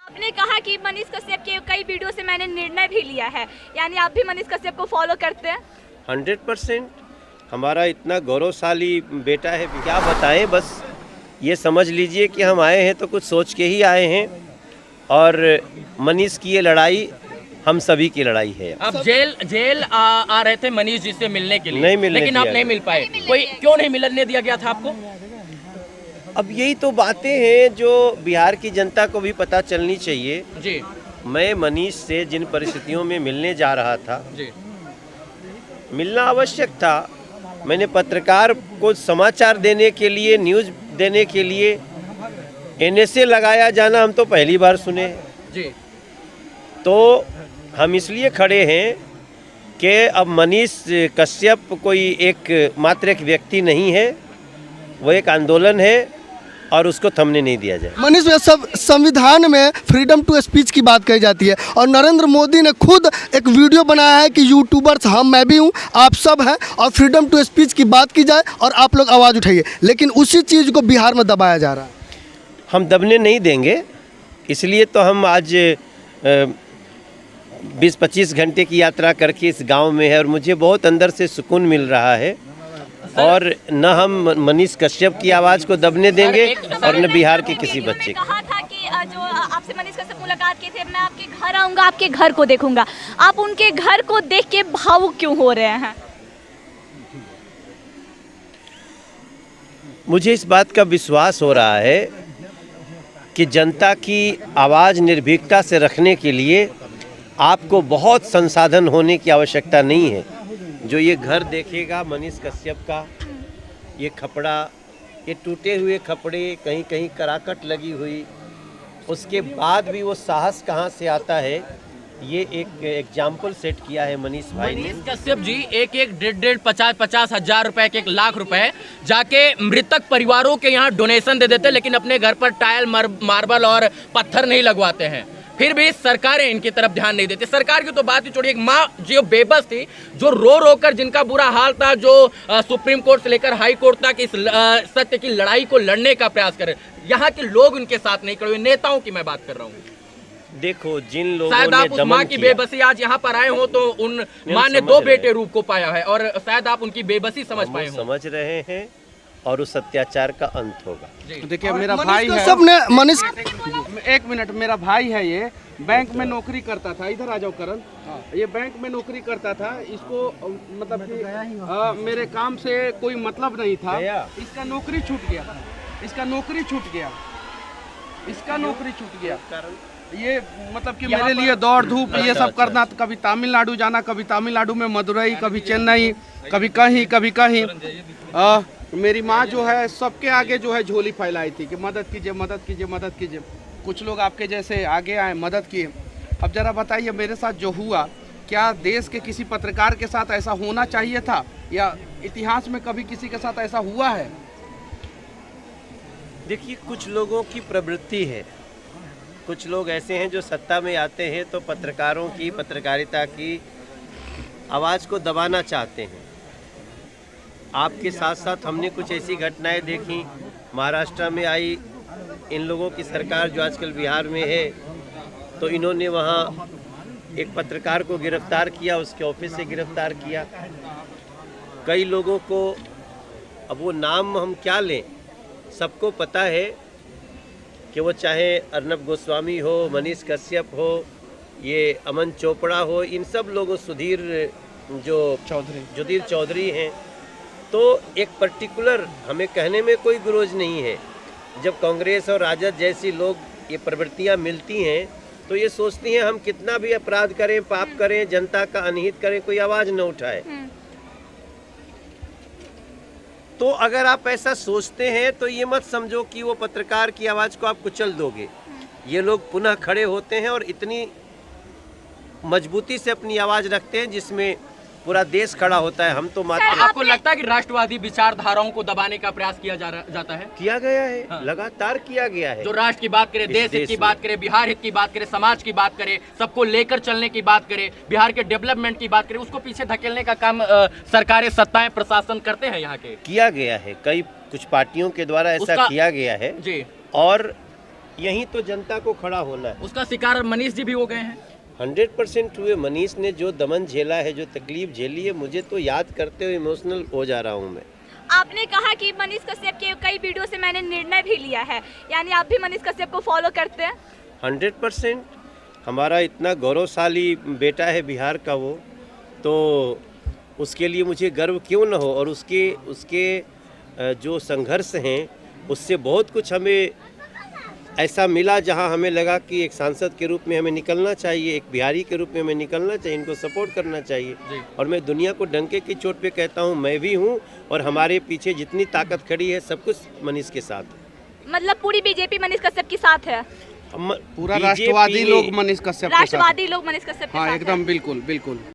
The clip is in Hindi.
आपने कहा कि मनीष कश्यप के कई वीडियो से मैंने निर्णय भी लिया है, यानी आप भी मनीष कश्यप को फॉलो करते हैं? 100%। हमारा इतना गौरवशाली बेटा है, क्या बताएं। बस ये समझ लीजिए कि हम आए हैं तो कुछ सोच के ही आए हैं, और मनीष की ये लड़ाई हम सभी की लड़ाई है। आप जेल आ रहे थे मनीष जी से मिलने के लिए, नहीं मिलने लेकिन आप नहीं मिल पाए। कोई क्यों नहीं मिलने दिया गया था आपको? अब यही तो बातें हैं जो बिहार की जनता को भी पता चलनी चाहिए जी। मैं मनीष से जिन परिस्थितियों में मिलने जा रहा था जी, मिलना आवश्यक था। मैंने पत्रकार को समाचार देने के लिए, न्यूज़ देने के लिए NSA लगाया जाना हम तो पहली बार सुने जी। तो हम इसलिए खड़े हैं कि अब मनीष कश्यप कोई मात्र एक व्यक्ति नहीं है, वो एक आंदोलन है और उसको थमने नहीं दिया जाए। मनीष भैया, सब संविधान में फ्रीडम टू स्पीच की बात कही जाती है और नरेंद्र मोदी ने खुद एक वीडियो बनाया है कि यूट्यूबर्स मैं भी हूँ, आप सब हैं, और फ्रीडम टू स्पीच की बात की जाए और आप लोग आवाज़ उठाइए, लेकिन उसी चीज़ को बिहार में दबाया जा रहा है। हम दबने नहीं देंगे, इसलिए तो हम आज 20-25 घंटे की यात्रा करके इस गांव में है और मुझे बहुत अंदर से सुकून मिल रहा है। और न हम मनीष कश्यप की आवाज़ को दबने देंगे और न बिहार के किसी बच्चे को। कहा था कि जो आपसे मनीष कश्यप मुलाकात की थी, मैं आपके घर आऊंगा, आपके घर को देखूंगा। आप उनके घर को देख के भावुक क्यों हो रहे हैं? मुझे इस बात का विश्वास हो रहा है कि जनता की आवाज़ निर्भीकता से रखने के लिए आपको बहुत संसाधन होने की आवश्यकता नहीं है। जो ये घर देखेगा मनीष कश्यप का, ये खपड़ा, ये टूटे हुए खपड़े, कहीं कहीं कराकट लगी हुई, उसके बाद भी वो साहस कहाँ से आता है, ये एक एग्जाम्पल सेट किया है मनीष भाई ने। मनीष कश्यप जी एक 50-50 हजार रुपए के 1 लाख रुपए जाके मृतक परिवारों के यहाँ डोनेशन दे देते, लेकिन अपने घर पर टाइल, मार्बल और पत्थर नहीं लगवाते हैं। फिर भी सरकारें इनकी तरफ ध्यान नहीं देती। सरकार की तो बात ही छोड़िए, एक माँ जो बेबस थी, जो रो कर जिनका बुरा हाल था, जो सुप्रीम कोर्ट से लेकर हाई कोर्ट तक इस सत्य की लड़ाई को लड़ने का प्रयास करे, यहाँ के लोग उनके साथ नहीं खड़े हुए। नेताओं की मैं बात कर रहा हूँ। देखो जिन लोगों शायद ने आप उस माँ की बेबसी आज यहाँ पर आए हो तो उन माँ ने 2 बेटे रूप को पाया है और शायद आप उनकी बेबसी समझ पाए हो। समझ रहे हैं और उस अत्याचार का अंत होगा। देखिए मेरा भाई है, सबने मनीष, 1 मिनट, मेरा भाई है, ये बैंक में नौकरी करता था। इधर आ जाओ करण। ये बैंक में नौकरी करता था, इसको मतलब कि मेरे काम से कोई मतलब नहीं था। इसका नौकरी छूट गया, इसका नौकरी छूट गया, इसका नौकरी छूट गया। ये मतलब कि मेरे लिए दौड़ धूप ये सब करना, कभी तमिलनाडु जाना, कभी तमिलनाडु में मदुरई, कभी चेन्नई, कभी कहीं। मेरी माँ जो है सबके आगे जो है झोली फैलाई थी कि मदद कीजिए, मदद कीजिए, मदद कीजिए। कुछ लोग आपके जैसे आगे आए, मदद किए। अब जरा बताइए मेरे साथ जो हुआ, क्या देश के किसी पत्रकार के साथ ऐसा होना चाहिए था, या इतिहास में कभी किसी के साथ ऐसा हुआ है? देखिए कुछ लोगों की प्रवृत्ति है, कुछ लोग ऐसे हैं जो सत्ता में आते हैं तो पत्रकारों की, पत्रकारिता की आवाज़ को दबाना चाहते हैं। आपके साथ साथ हमने कुछ ऐसी घटनाएं देखी, महाराष्ट्र में आई, इन लोगों की सरकार जो आजकल बिहार में है, तो इन्होंने वहाँ एक पत्रकार को गिरफ्तार किया, उसके ऑफिस से गिरफ्तार किया। कई लोगों को, अब वो नाम हम क्या लें, सबको पता है कि वो चाहे अर्नब गोस्वामी हो, मनीष कश्यप हो, ये अमन चोपड़ा हो, इन सब लोगों, सुधीर चौधरी हैं, तो एक पर्टिकुलर हमें कहने में कोई गुरोज नहीं है। जब कांग्रेस और राजद जैसी लोग ये प्रवृत्तियां मिलती हैं तो ये सोचती हैं हम कितना भी अपराध करें, पाप करें, जनता का अनहित करें, कोई आवाज़ न उठाए। तो अगर आप ऐसा सोचते हैं तो ये मत समझो कि वो पत्रकार की आवाज़ को आप कुचल दोगे। ये लोग पुनः खड़े होते हैं और इतनी मजबूती से अपनी आवाज़ रखते हैं जिसमें पूरा देश खड़ा होता है। हम तो मात्र, आपको लगता है कि राष्ट्रवादी विचारधाराओं को दबाने का प्रयास किया जाता है? किया गया है, हाँ। लगातार किया गया है। जो राष्ट्र की बात करें, देश हित की बात करें, बिहार हित की बात करें, समाज की बात करें, सबको लेकर चलने की बात करें, बिहार के डेवलपमेंट की बात करें, उसको पीछे धकेलने का काम सरकारें, सत्ताएं, प्रशासन करते हैं यहाँ के। किया गया है, कुछ पार्टियों के द्वारा ऐसा किया गया है जी। और यहीं तो जनता को खड़ा होना है। उसका शिकार मनीष जी भी हो गए हैं। 100% हुए। मनीष ने जो दमन झेला है, जो तकलीफ झेली है, मुझे तो याद करते हुए इमोशनल हो जा रहा हूँ मैं। आपने कहा कि मनीष कश्यप के कई वीडियो से मैंने निर्णय भी लिया है, यानी आप भी मनीष कश्यप को फॉलो करते हैं? 100%। हमारा इतना गौरवशाली बेटा है बिहार का वो, तो उसके लिए मुझे गर्व क्यों न हो। और उसके जो संघर्ष हैं उससे बहुत कुछ हमें ऐसा मिला जहां हमें लगा कि एक सांसद के रूप में हमें निकलना चाहिए, एक बिहारी के रूप में हमें निकलना चाहिए, इनको सपोर्ट करना चाहिए। और मैं दुनिया को डंके की चोट पे कहता हूं, मैं भी हूं और हमारे पीछे जितनी ताकत खड़ी है सब कुछ मनीष के साथ है। मतलब पूरी बीजेपी मनीष कश्यप के साथ है? पूरा राष्ट्रवादी लोग मनीष कश्यप के साथ। राष्ट्रवादी लोग मनीष कश्यप के हाँ, साथ एकदम है। बिल्कुल बिल्कुल।